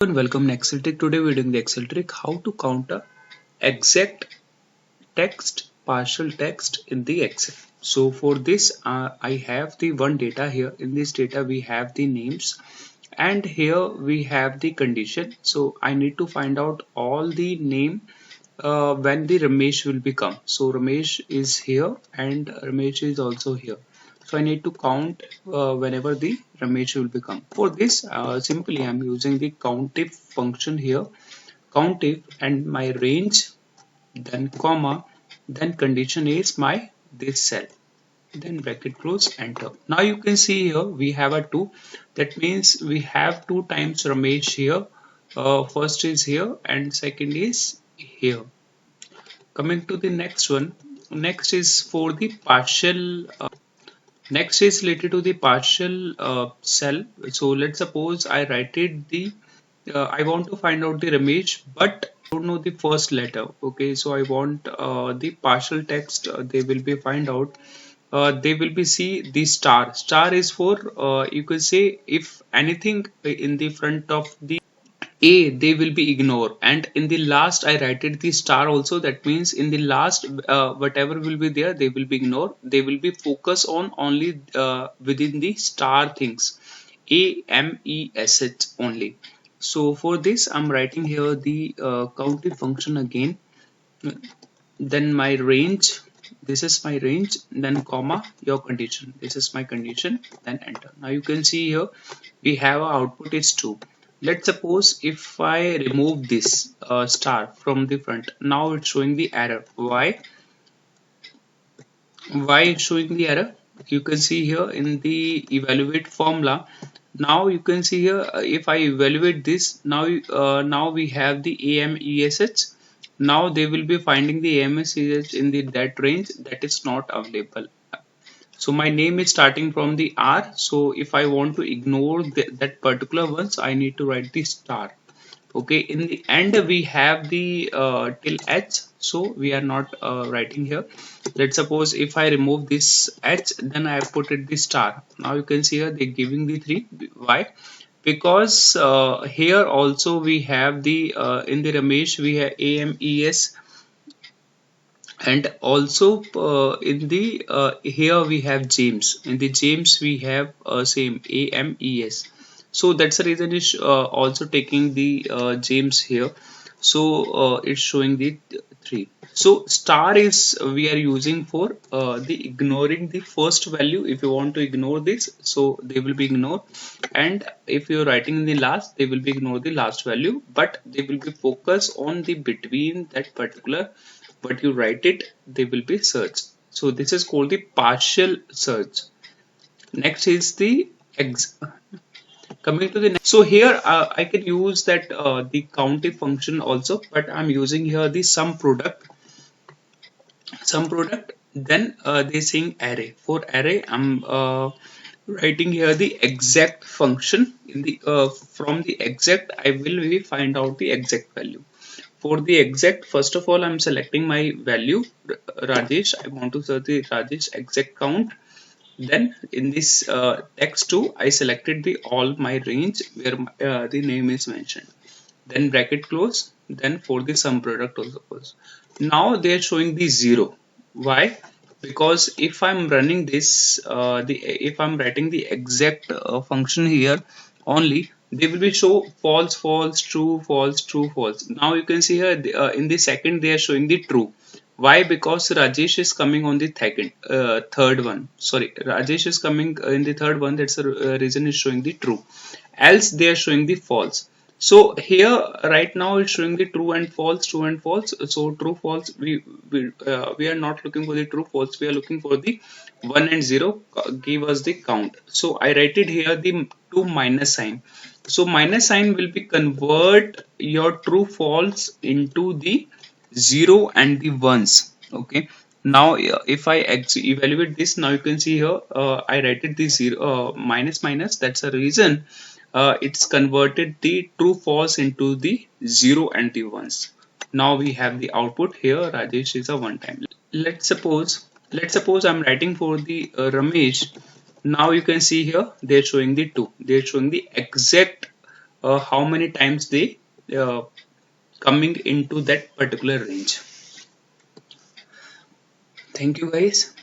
And welcome in Excel trick. Today we're doing the Excel trick how to count a exact text, partial text in the Excel. So for this I have the one data here. In this data we have the names and here we have the condition. So I need to find out all the name when the Ramesh will become. So Ramesh is here and Ramesh is also here. So I need to count whenever the Ramesh will become. For this, simply I'm using the COUNTIF function here. COUNTIF and my range, then comma, then condition is my this cell. Then bracket close, enter. Now you can see here we have a 2. That means we have 2 times Ramesh here. First is here and second is here. Coming to the next one, next is for the partial next is related to the partial cell. So let's suppose I write it the I want to find out the Ramesh but I don't know the first letter. Okay, so I want the partial text. They will be find out, they will be see the star is for you can say if anything in the front of the A they will be ignored, and in the last I write it the star also. That means in the last whatever will be there they will be ignored. They will be focus on only within the star things, AMESH only. So for this I'm writing here the counted function again, then my range, this is my range, then comma your condition, this is my condition, then enter. Now you can see here we have our output is 2. Let's suppose if I remove this star from the front, now it's showing the error. Why it's showing the error? You can see here in the evaluate formula. Now you can see here if I evaluate this, now we have the AMESH. Now they will be finding the AMESH in the that range that is not available. So my name is starting from the R. So if I want to ignore that particular ones, I need to write the star. Okay, in the end we have the till H, so we are not writing here. Let's suppose if I remove this H, then I have put it the star. Now you can see here they're giving the 3. Why? Because here also we have the in the Ramesh we have AMES, and also in the here we have James. In the James we have same AMES. So that's the reason is also taking the James here. So it's showing the 3. So star is we are using for the ignoring the first value. If you want to ignore this, so they will be ignored, and if you're writing in the last, they will be ignore the last value, but they will be focused on the between that particular but you write it, they will be search. So this is called the partial search. Next is the coming to the next. So here I can use that the countif function also, but I'm using here the sum product. Then they saying array. For array I'm writing here the exact function. In the from the exact I will be find out the exact value. For the exact, first of all I'm selecting my value Rajesh. I want to search the Rajesh exact count. Then in this text 2 I selected the all my range where the name is mentioned, then bracket close, then for the sum product also. Now they are showing the 0. Why? Because if I'm running this if I'm writing the exact function here only, they will be show false false true false true false. Now you can see here in the second they are showing the true. Why? Because Rajesh is coming on the third one. Sorry, Rajesh is coming in the third one. That's the reason is showing the true. Else they are showing the false. So here right now it's showing the true and false, true and false. So true false we are not looking for the true false. We are looking for the 1 and 0. Give us the count. So I write it here the 2 minus sign. So minus sign will be convert your true false into the 0 and the ones. Okay, now if I evaluate this, now you can see here I write it the 0 minus minus. That's the reason it's converted the true false into the 0 and the ones. Now we have the output here. Rajesh is a one time. Let's suppose I'm writing for the Ramesh. Now you can see here they're showing the 2. They're showing the exact how many times they uh, coming into that particular range. Thank you guys.